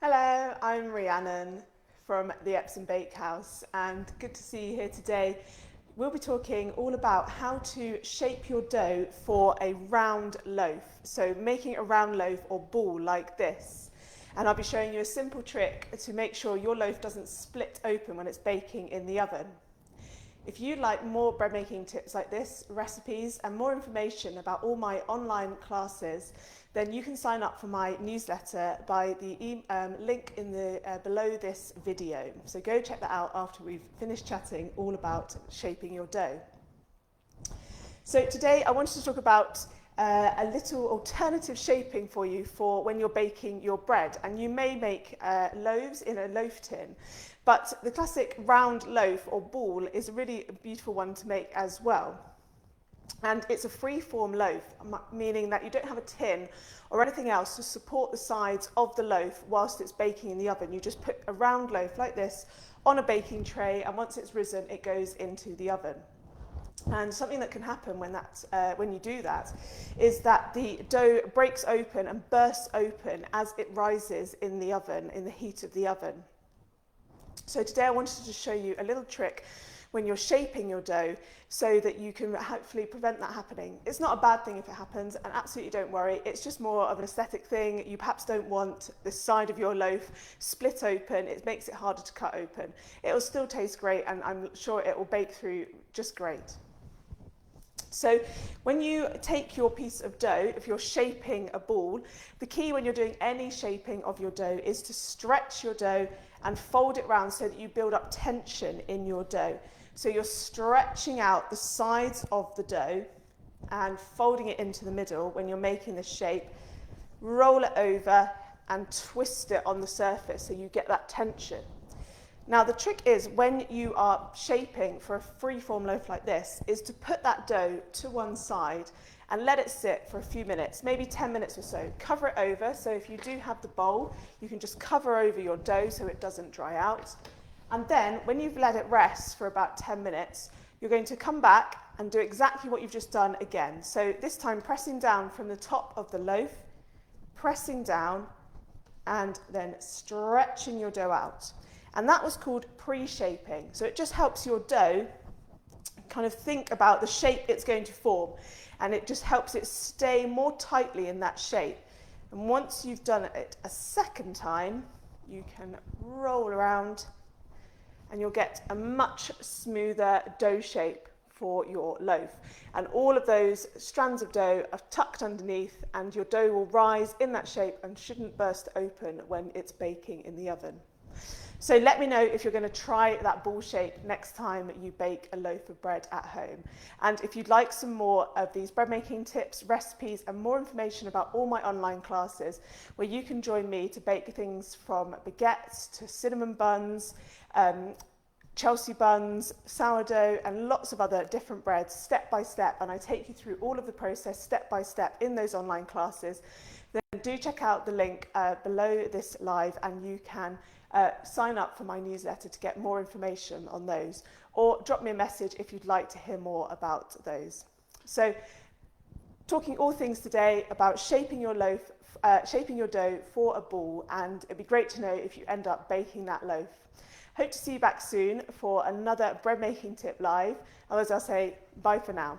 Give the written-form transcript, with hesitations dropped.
Hello, I'm Rhiannon from the Epsom Bakehouse, and good to see you here today. We'll be talking all about how to shape your dough for a round loaf. So making a round loaf or ball like this. And I'll be showing you a simple trick to make sure your loaf doesn't split open when it's baking in the oven. If you'd like more bread making tips like this, recipes and more information about all my online classes, then you can sign up for my newsletter by the link in the below this video. So go check that out after we've finished chatting all about shaping your dough. So today I wanted to talk about a little alternative shaping for you for when you're baking your bread. And you may make loaves in a loaf tin, but the classic round loaf or ball is a really beautiful one to make as well. And it's a free-form loaf, meaning that you don't have a tin or anything else to support the sides of the loaf whilst it's baking in the oven. You just put a round loaf like this on a baking tray, and once it's risen, it goes into the oven. And something that can happen when you do that is that the dough breaks open and bursts open as it rises in the oven, in the heat of the oven. So today I wanted to show you a little trick when you're shaping your dough so that you can hopefully prevent that happening. It's not a bad thing if it happens, and absolutely don't worry. It's just more of an aesthetic thing. You perhaps don't want the side of your loaf split open. It makes it harder to cut open. It will still taste great, and I'm sure it will bake through just great. So when you take your piece of dough, if you're shaping a ball, the key when you're doing any shaping of your dough is to stretch your dough and fold it round so that you build up tension in your dough. So you're stretching out the sides of the dough and folding it into the middle when you're making the shape. Roll it over and twist it on the surface so you get that tension. Now the trick is, when you are shaping for a free-form loaf like this, is to put that dough to one side and let it sit for a few minutes, maybe 10 minutes or so. Cover it over, so if you do have the bowl, you can just cover over your dough so it doesn't dry out. And then, when you've let it rest for about 10 minutes, you're going to come back and do exactly what you've just done again. So this time pressing down from the top of the loaf, pressing down, and then stretching your dough out. And that was called pre-shaping. So it just helps your dough kind of think about the shape it's going to form, and it just helps it stay more tightly in that shape. And once you've done it a second time, you can roll around and you'll get a much smoother dough shape for your loaf. And all of those strands of dough are tucked underneath, and your dough will rise in that shape and shouldn't burst open when it's baking in the oven. So let me know if you're going to try that ball shape next time you bake a loaf of bread at home. And if you'd like some more of these bread making tips, recipes, and more information about all my online classes, where you can join me to bake things from baguettes to cinnamon buns, Chelsea buns, sourdough, and lots of other different breads step by step, and I take you through all of the process step by step in those online classes, then do check out the link below this live, and you can sign up for my newsletter to get more information on those, or drop me a message if you'd like to hear more about those. So, talking all things today about shaping your loaf, shaping your dough for a ball, and it'd be great to know if you end up baking that loaf. Hope to see you back soon for another bread making tip live. Otherwise, I'll say bye for now.